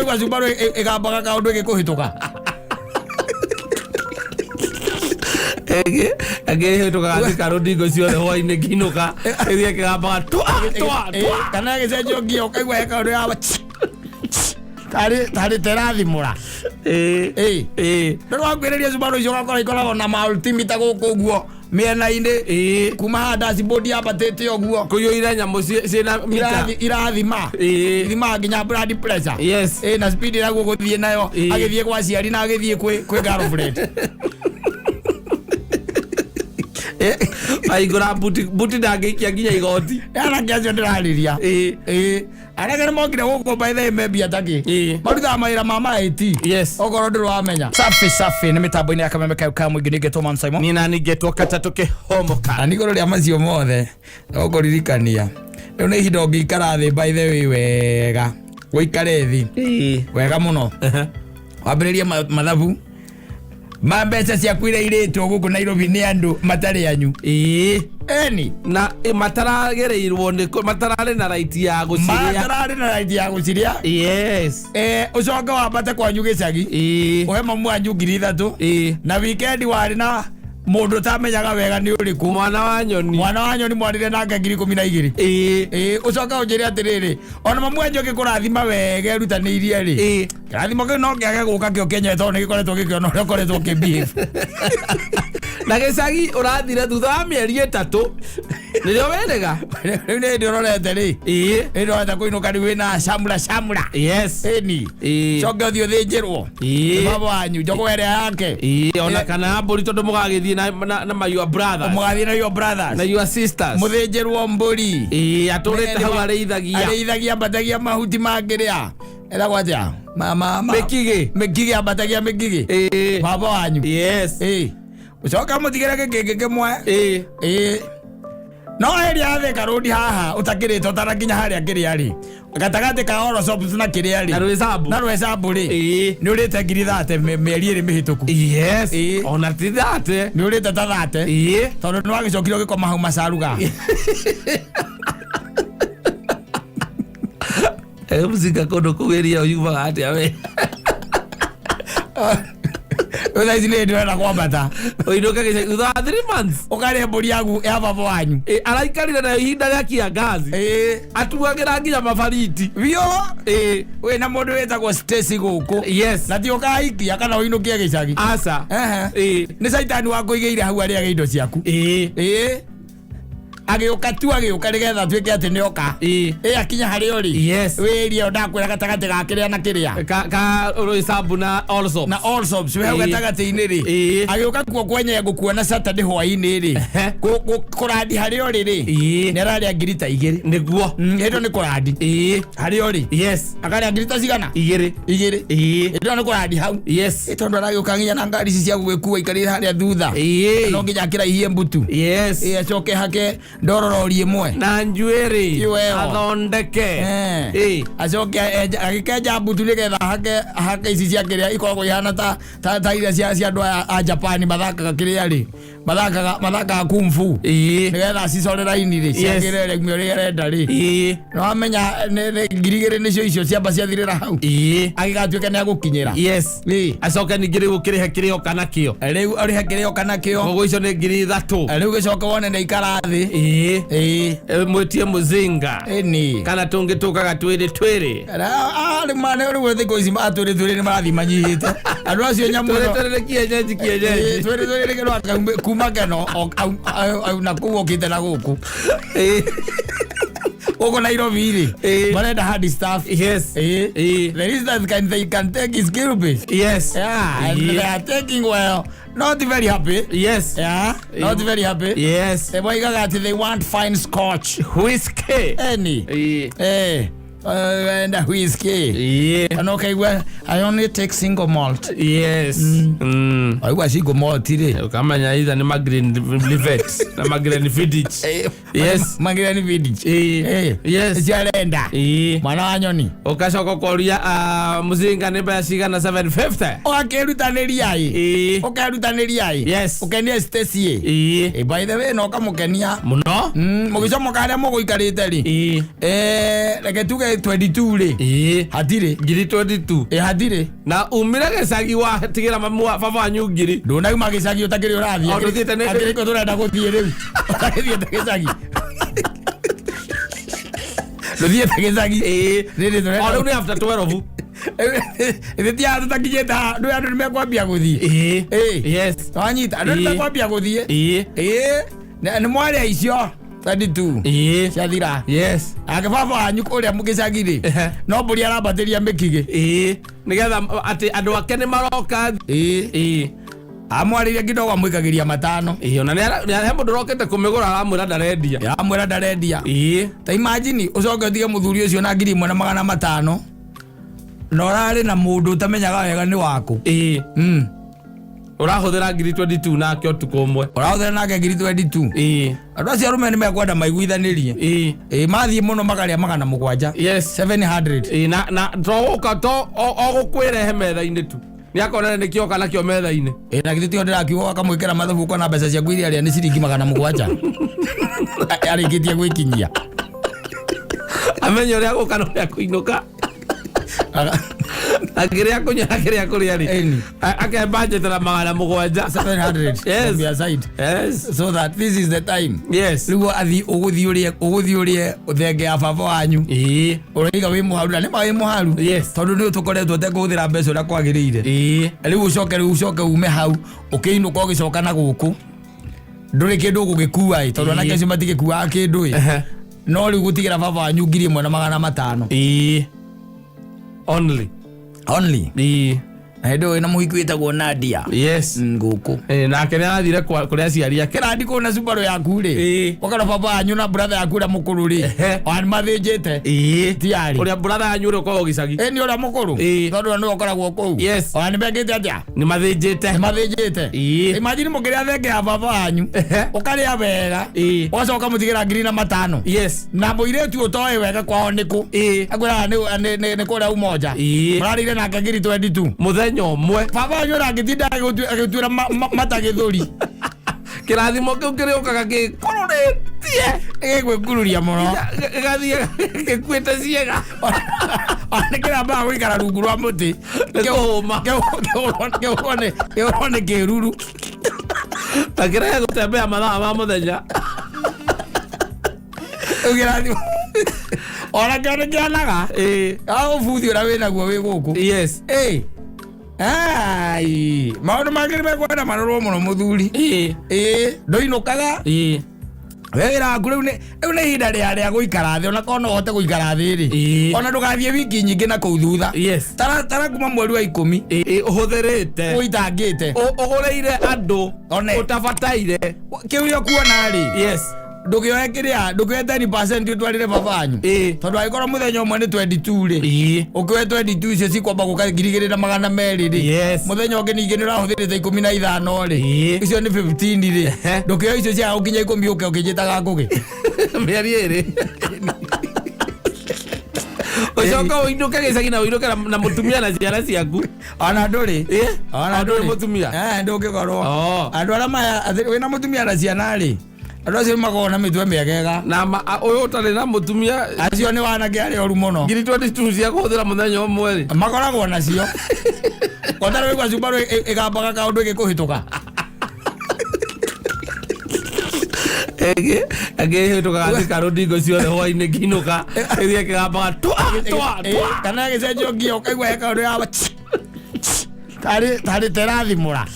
Ndio kwa Subaru ikabaga kaundu gikuhituka. Hituka ati karodi gocio hoine kinuka. Ithie kigabaga twa. Kana gicenjio ngio kaigwa kaundu ya Tari terathimura. Ndio wangwiriria Subaru icio gakora ikoragwo na multimeter guku guo miena-ini kuma ha dashboard yabatete oguo kuyuira nyamu ciina mita irathima ithima nginya blood pressure na speed yaguo guthie nayo agithie kwa ciari na agithie kwi girlfriend aigura buti ndangĩikia nginya igoti arake acio ndĩrarĩria arake nĩmokire gũkũ by the maybe ataki maruthaga mawĩra ma maĩti okorwo ndũrĩ wamenya safi nĩ mĩtambo-inĩ ya kameme kau ka mũingĩ nĩngetwo Man Simon nina nĩngetwo kata tũkĩhomoka na nĩgũrũ rĩa macio mothe ũkũririkania rĩu nĩ ihinda ũngĩikara thĩ by the way wega gũikare thĩ wega mũno wambĩrĩrie mathabu mbeca ciaku iria irĩtwo gũkũ Nairobi nĩ andũ matarĩ anyu eni na mataragereirwo nĩ matararĩ na right ya gũciria ũcoke wambate kwanyu gĩcagi ũhe mamu wanyu 3,000 na weekend warĩ na mundu utamenyaga wega ni uriku mwana wa nyoni mwarire nake 12,000 ucoka unjire atiriri ona mamu wanyu gikurathima wega rutaniirie ri kirathimo kio no kiage guka kio Kenya to ni gikoretwo gikiona uria koretwo kibehave na gicagi urathire thutha wa mieri 3 nirio werega riu ni ndio rorete ri ndio hata kuinuka ri wina shamura eni coke uthio thinjirwo baba wanyu njogo ere yake ona kana mburi tondu mugagithie na your brothers mugathie na your brothers na your sisters muthinjirwo mburi aturite hau areithagia mbatagia mahuti mangiria era gwatia mama mekige ambatagia mekige baba wanyu ucoka mutigire gikenge kimwe no eri athe karodi haha utakirite utarakinya haria kiria ri gatagati ka oro shops na kiria ri na rwesabu ri ni urite 30 mieri iri mihituku ona ti 30 ni urite ta 30 tondu ni wagicokire gikoma hau macaruga muzika kondo kugeria uyuva atia we Oza izile ndio na kwambata. Oidoka gise thutha 3 months. Ukare mburi yagu ya baba wanyu. Araikarire na ihinda rĩa kiangazi. Atuagira nginya mabariti. Bio. We na mundu wetagwo Stacy guku. Yes. Na ti ukaikia kana uinukie gicagi. Asa. Ni saitani wako igeire hau aria indo ciaku. Agĩũka nigetha tuĩke atĩ nĩ oka akinya harĩa ũrĩ wĩria ndakwĩra gatagatĩ ga kĩrĩa na kĩrĩa ka Roysambu na Allsops we hau gatagatĩ-inĩ rĩ agĩũka kuo kwenye ngũkuona Saturday hwaĩ-inĩ rĩ kũrandi harĩa ũrĩ rĩ nĩ ararĩa ngirita 2 nĩguo hĩndĩ nĩ kũrandi harĩa ũrĩ akarĩa ngirita cigana 2 hĩndĩ nĩ kũrandi hau tondũ aragĩũka nginya na ngari ici cia gũgĩkua ikarĩre harĩa thutha no nginya akĩraihie mbutu acoke hake ndorororie mwe na njuĩrĩ athondeke acoke agĩkenja mbutu nĩgetha hake ici cia kĩrĩa ikoragwo ihana ta iria cia andũ a Japan mathakaga kĩrĩa rĩ mathakaga kung fu nĩgetha cicore raini rĩ ciagĩre regmi ũrĩa arenda rĩ nĩ wamenya ngiri 2 nĩcio icio ciamba ciathirĩra hau agĩgatuĩka nĩ agũkinyĩra acoke ningĩ rĩu ũkĩrĩhe kĩrĩa oka nakĩo rĩu ũrĩhe kĩrĩa oka nakĩo koguo icio nĩ 3,000 rĩu gĩcoke wone nĩ ikara thĩ mwetie muzinga kana tungitukaga twĩrĩ mane rĩu thikũ ici matwĩrĩ nĩ marathi manyihĩte andũ acio nyamũ twĩrĩ kienyeji twĩrĩ kĩno kuma keno au na kũu okĩte na gũkũ Uko Nairobi rĩ marenda hard stuff there is that kind they can take his skill base and they are taking well not very happy not very happy they waigaga ati they want fine scotch whiskey and a whiskey and okay well I only take single malt I single malt rĩ kama nyaiza ni green livet na green vintage green vintage ciarenda mwana wa nyoni ukacoka koria muzinga ni mbeca cigana 750 ukerutanĩria ukenia Stacy by the way no kamukenia muno mugicomoka aria muguikarite ri reke tuge 22 ri hatire ngiri 22 hatire na umire gicagi wa tigira mamu wa baba wanyu ngiri ndunagima gicagi utakiri urathie atiri ko turenda guthie riu utakithie gicagi Luthie gicagi riri turenda ora ni after 12 Ithia tutakinyeta ndu andu nimekwambia guthie yes wanyita andu nimekwambia guthie ni mwaria icio 22 ciathira yes ake baba wanyu kuria mugicagiri no mburi arambatiria mikige nigetha ati andu ake ni maroka amwariria kidogo amwikagiria matano ona ni he mundu rokete kumigura amwira ndarendia ta imagine ucoke utige muthuri ucio na 1,500 no rari na mundu utamenyaga wega ni waku urahuthira ngiri 22 nake utukumwe urahuthira nake ngiri 22 andu acio arume ni mekwenda maiguithanirie mathie muno magaria 700 yes 700 na toguka to ogukwirehe metha-ini tu ni akona ni kioka na kio metha-ini na githiti ndira kiugo akamwikira mathabu kwa na mbeca cia kuiria aria ni ciringi 700 arikitie gwikinyia amenyo ria gukana ria kuinuka akiria kuria ri ake budget na 700 yes be aside yes so that this is the time yes rigo athi uguthi urie uthenge ya baba wanyu uriga wi muharu na ni wi muharu yes tondu ni tukoretwo te kuthira mbeca ura kwagiriire riu ucoke ume hau ukiinuka ugicoka na guku nduri kindu gugikua tondu na kesi matigikua kindu no riu gutigira baba wanyu 1,500 only Edo ina muhiku itagwo Nadia yes nguku nake ni arathire kuria aciari ake kirandi kuna Subaru yaku ri ukara baba anyu na brother yaku ria mukuru ri wan mathinjite tiari uria brother anyu ri ko gicagi ni uria mukuru tondu ni ukoragwo ku yes wan begite atia ni mathinjite imagine mukiria thenge ya baba anyu ukaria wega wacoka mutigira 5,000 yes na muiretu utoe wega kwao niku akwira ni kuria umoja mararire na ngiri 22 muthenya umwe baba wanyu rangitinda agituira matagithuri kirathimo kiu kiriukaga gikururetie gigwikururia muno gathie gikuite ciega nikiramba gwikara rungu rwa muti kiurone kiruru akirahe gutembea mathaa ma muthenya ukirathimo ona kione kianaga ubuthi uria winaguo wi guku yes ai maundu mangiri mekwenda marorwo muno muthuri ndoinukaga wira aku riu ni ihinda ria guikara thi ona kona uhote guikara thi ri ona ndugathie wiki nyingi na kuu thutha tara kuma mweri wa 10 uhuthirite uitangite ugureire andu utabataire kiuria kuona ri yes ndugioe kiria ndugioe 10% utwarire baba wanyu tondu agikora muthenya umwe ni 22 ri ukioe 22 icio cikwamba gukagirigirira 200 ri muthenya ungi ningi ni urahuthirite 15 ri icio ni 15 ri ndugioe icio cia ukinya 10 uke ukijitaga ngugi mieri iri ucoka uinuke gicagi na uinuke na mutumia na ciana ciaku ona nduri ona nduri mutumia ndungikorwo andu aria maya wina mutumia na ciana ri andu acio magona mitwe miegega na uyu utari na mutumia acio ni wanake ari oru muno ngiri 22 cia kuhuthira muthenya umwe ri makoragwo nacio kotara wigwa Subaru igambaga kaundu igikuhituka agihituka gathika rundingo ciothe hwaini nginuka ithie kigambaga kana gicenjio ngia ukaigua he kaundu ya tari terathimura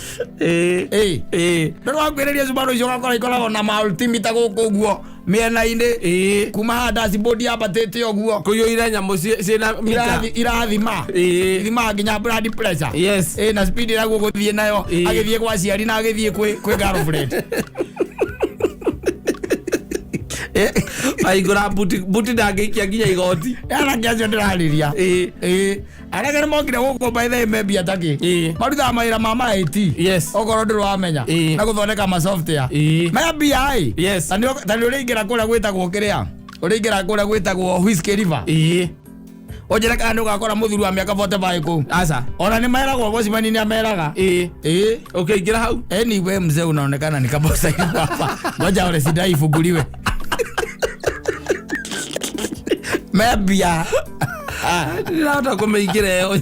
ndorwangwiriria Subaru icio gakora ikoragwo na multimeter guku guo miena-ini kuma ha dashboard yabatite uguo kuyuira nyamu ciina irathima ithima nginya blood pressure na speed iraguo guthie nayo agithie kwa ciari na agithie kwi girlfriend aigura buti ndangĩikia nginya igoti anake acio ndĩrarĩria anake nĩ mokire gũkũ baitha membia takĩ marutaga mawĩra ma maĩti okorwo ndũrĩ wamenya na gũthondeka masoftware maya BI ta nĩ ũrĩingĩra kũrĩa gwĩtagwo kĩrĩa ũrĩingĩra kũrĩa gwĩtagwo Whiskey River onjere kana nĩ ũgakora mũthuri wa mĩaka 45 kũu aca ona nĩ meragwo bocimani nĩ ameraga ũkĩingĩra hau anyway mzee unaonekana ni kabosa hapa ngoja ule sidai ifunguliwe Mebia. Ndĩrahota kũmĩingĩra ĩyo.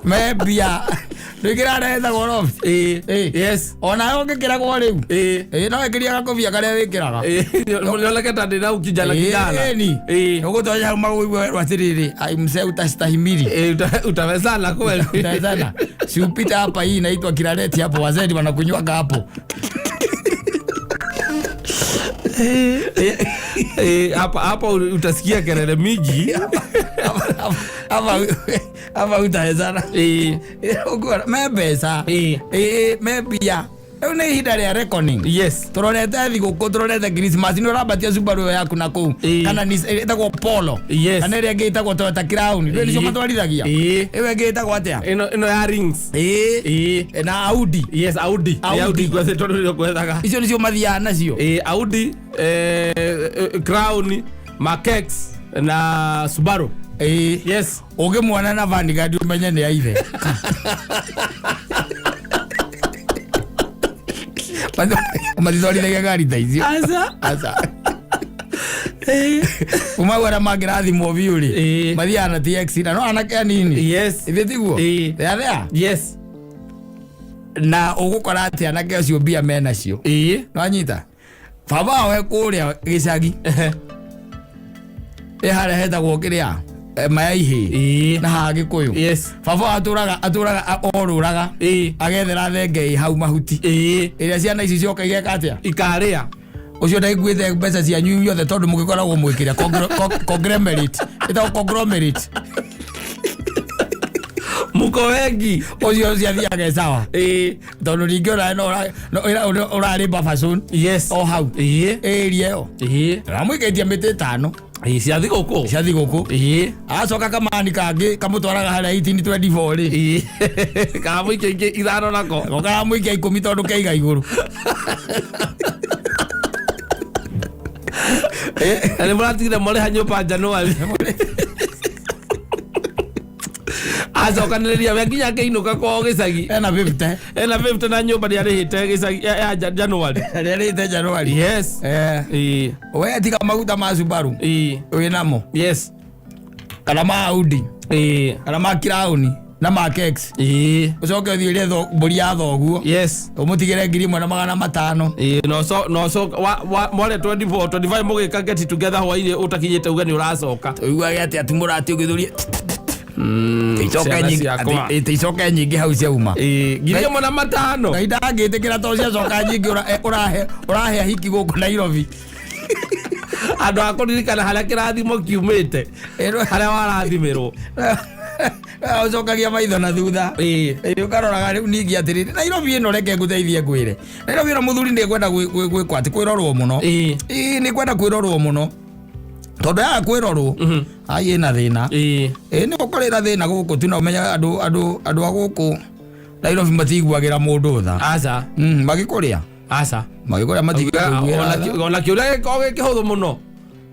Mebia. Ndĩkĩra ndetha goro. Yes. Ona yo ngĩkĩragwo rĩu. No ĩkĩria gakobia karĩa wĩkĩraga. Nĩoleke ta ndĩna ukijana kijana. Ũgũtonya hau magũigua atĩrĩrĩ, mzee utastahimili. Utawezana kweli. Utawezana. Si upita hapa, hii inaitwa kirareti hapo, wazee wanakunywaga hapo. Hapa utasikia kelele mingi. Hapa utawezana. Mebesa. Mebia. Nĩ ihinda rĩa reckoning. Yes. Tũrorete thigũkũ, tũrorete Christmas, nĩ ũrabatia Subaru yaku na kũu. Kana ĩtagwo Polo. Yes. Kana ĩrĩa ĩngĩ ĩtagwo Toyota Crown. Nĩ cio matwarithagia. Ĩyo ĩngĩ ĩtagwo atĩa? Ĩno ya rings. Na Audi. Yes, Audi. Audi kwethe tondũ kwethaga. Icio nĩcio mathiaga nacio. Audi, Crown, Mark X na Subaru. Yes. Ũngĩmuona na Vanguard umenye nĩ ya ithe. Mathithorithagia ngari ta icio. Aca. Umagwara mangĩrathimwo biũ-rĩ, mathiaga na TX na no anake anini. Yes. Ithe tiguo? Thea. Yes. Na ũgũkora atĩ anake acio mbia menacio. Nĩwanyita? Baba wao kũrĩa gĩcagi. Harĩa hetagwo kĩrĩa? Mayaihĩ. Na haha Gĩkũyũ. Yes. Baba atũraga orũraga. Agethera thenge hau mahuti. Ĩrĩa ciana ici cioka igeka atĩa? Ikarĩa. Ũcio ndaiguĩte mbeca cianyu inyuothe tondũ mũgĩkoragwo mwĩkĩra conglomerate. Ĩtagwo conglomerate. Mũko wengi. Ũcio ciathiaga sawa. Tondũ ningĩ ũrarĩ Babason. Yes. O hau. Ĩria ĩyo. Ramũikĩtie mĩtĩ 5. Cia thigũkũ. Cia thigũkũ. Acoka kamani kangĩ kamũtwaraga harĩa 1824-rĩ. Kamũikia ingĩ 5 nako. Karamũikia 10 tondũ keiga igũrũ. Nĩ mũratigire mũrĩha nyũmba Januari. Acokanĩrĩria we nginya akĩinũka kwao gĩcagi. Ena 50 na nyũmba nĩarĩhĩte gĩcagi ya Januari. Nĩarĩhĩte Januari. Yes. We tiga maguta ma Subaru. Wĩ namo. Yes. Kana ma Audi. Kana ma Crown na Mark X. Ucoke ũthiĩre mbũri ya thoguo. Yes. Ũmũtigĩre 1,500. No so mwale 24 25 mũgĩka get together hwainĩ ũtakinyĩte uga nĩ ũracoka. Ũiguage atĩ mũratĩ ũgĩthũria. Icoke nyingĩ hau ciauma. 1,500. Ngai ndangĩtĩkĩra to ciacoka nyingĩ ũrahe ahiki gũkũ Nairobi. Andũ a kũririkana harĩa kĩrathimo kiumĩte. Harĩa warathimĩrwo. Ũcokagia maitho na thutha. Ũkaroraga rĩu ningĩ atĩrĩrĩ, Nairobi ĩno reke ngũteithie ngwĩre. Nairobi ĩno mũthuri nĩkwenda gwĩkwo atĩ kwĩrorwo mũno. Nĩkwenda kwĩrorwo mũno. Tondũ ya kwĩrorwo ai ĩna thĩna. Nĩ gũkorĩra thĩna gũkũ tu na ũmenya andũ a gũkũ Nairobi matiguagĩra mũndũ tha. Aca. Magĩkũrĩa. Aca. Magĩkũrĩa matigĩkũgwĩra. Ona kĩũrĩa gĩkoragwo gĩkĩhũthũ mũno.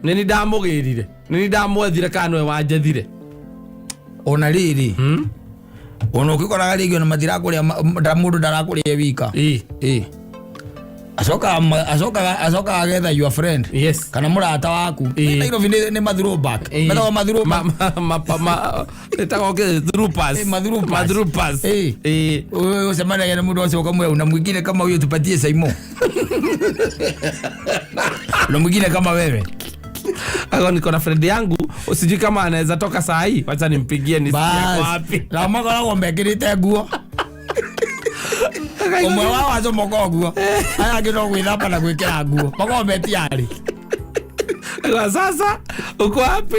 Nĩ ndamũgĩrire. Nĩ ndamwethire kana nĩwe wanjethire. Ona rĩrĩ. Ona ũkĩkoraga rĩngĩ ona matirakũrĩa mũndũ ndarakũrĩa wika. Acoka agetha your friend. Yes. Kana mũrata waku. Nairobi nĩ mathrowback. Metagwo mathrowback. Ĩtagwo throughpass. Mathroughpass. Ũcemanagia na mũndũ ũcio ũkamwĩra na mwingine kama huyo tupatie Saimo. Na mwingine kama wewe. Ako niko na friend yangu, usijui kama anaweza toka saa hii. Wacha nimpigie nisikie wapi. Na makoragwo mekĩrĩte nguo. Umwe wao acomoka ũguo. Aya angĩ no gwĩthamba na gwĩkĩra nguo. Makoragwo metiarĩ. Kwa sasa uko wapi?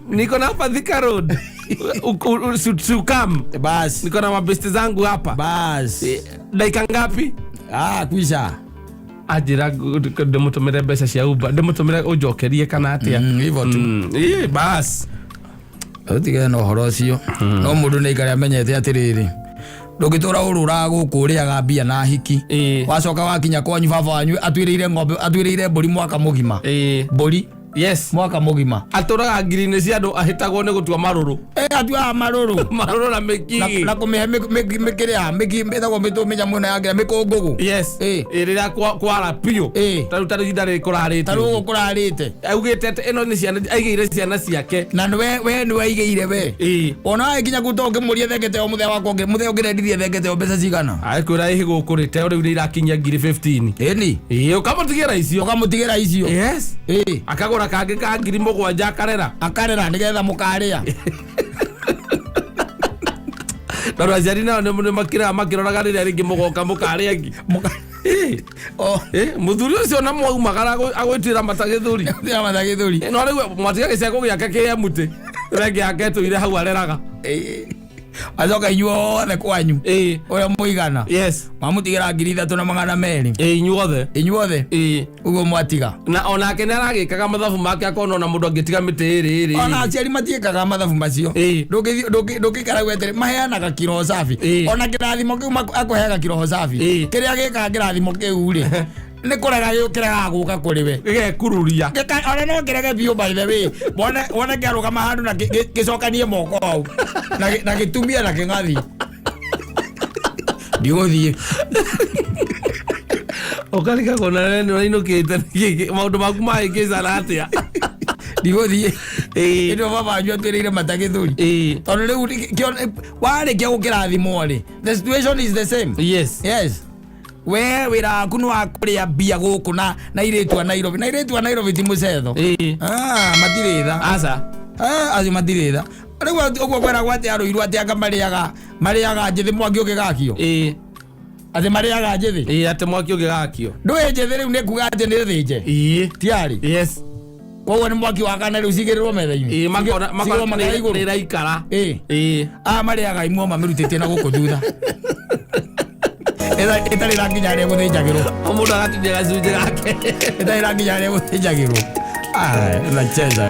Niko na hapa Thika Road. Ukam. Bas. Niko na mabesti zangu hapa. Bas. Dakika ngapi? Kwisha. Ajira ndĩmũtũmĩre mbeca cia Uber, ndĩmũtũmĩre ũnjokerie kana atĩa. Hivyo tu. Bas. Ũtigane na ũhoro ũcio. No mũndũ nĩ aikare amenyete atĩrĩrĩ. Ndũngĩtũra ũrũraga gũkũ ũrĩaga mbia na hiki. Wacoka wakinya kwanyu baba wanyu atuĩrĩire ng'ombe, atuĩrĩire mbũri mwaka mũgima. Mbũri yes mwaka mugima aturaga ngiri-inĩ cia andũ ahĩtagwo nĩ gũtua marũrũ atuaga marũrũ na mĩkigi na kũmĩhe mĩkĩrĩa mĩtagwo mĩtũmĩnya mwena yangira mĩkũngũgũ rĩrĩa kwara piũ tarĩu tarĩ ihinda rĩrĩ kũrarĩte tarĩu ũguo kũrarĩte augĩte atĩ ĩno nĩ ciana aigĩire ciana ciake na we nĩ waigĩire we ona we nginya gũta ũngĩmũria thengete o mũthenya wakwa mũthenya ũngĩrendirie thengete o mbeca cigana kwĩra ĩhĩ gũkũrĩte rĩu nĩ irakinyia ngiri 15 ĩni ũkamũtigĩra icio yes akagũra kangĩ ka ngiri 7 akarera nĩgetha mũkarĩa na rũaciari nao nĩ makĩroraga rĩrĩa rĩngĩ mũgoka mũkarĩa ngi mũthuri ũcio na mwaumagara agwĩtĩra matagĩthũri no rĩu mwatiga gĩceko gĩake kĩya mũtĩ rĩngĩ yake tũire hau areraga acoka inyuothe kwanyu ũrĩa mũigana mamũtigĩra ngiri 3,200 inyuothe ũguo mwatiga na onake nĩ aragĩkaga mathabu make akona ona mũndũ angĩtiga mĩtĩ ĩrĩ ona aciari matiĩkaga mathabu macio ndũngĩikara gwetere maheanaga kiroho safi ona kĩrathimo kĩu akũheaga kiroho safi kĩrĩa gĩkaga kĩrathimo kĩu rĩ nĩ kũrega kĩregaga gũka kũrĩ we gĩgekururia ona no kĩrege biũ by the way wone kĩarũgama handũ na gĩcokanie moko hau na gĩtumia na kĩng'athi ndigũthiĩ ũkarigagwo na nĩinũkĩte maũndũ maku mahĩngĩcana atĩa ndigũthiĩ ĩno babanyu atwĩrĩire matagĩthũri tondũ rĩu warĩkia gũkĩrathimwo rĩ the situation is the same yes we wĩra waku nĩ wa kũrĩa mbia gũkũ na irĩtu a Nairobi ti mũcetho matirĩ tha acio matirĩ tha rĩu ũguo kwĩragwo atĩ arũirwo atĩ anga marĩaga njĩthĩ mwaki ũngĩgakio atĩ marĩaga njĩthĩ atĩ mwaki ũngĩgakio ndũĩ njĩthĩ rĩu nĩ kuga atĩ nĩ thĩnje tiarĩ koguo nĩ mwaki wakana rĩu cigĩrĩrwo metha-inĩ makona marĩaga imwe mamĩrutĩtie na gũkũ thutha ĩtarĩ ranginya arĩa gũthĩnjagĩrwo mũndũ agatinia gacunjĩ gake ĩtarĩ ranginya arĩa gũthĩnjagĩrwo nacheza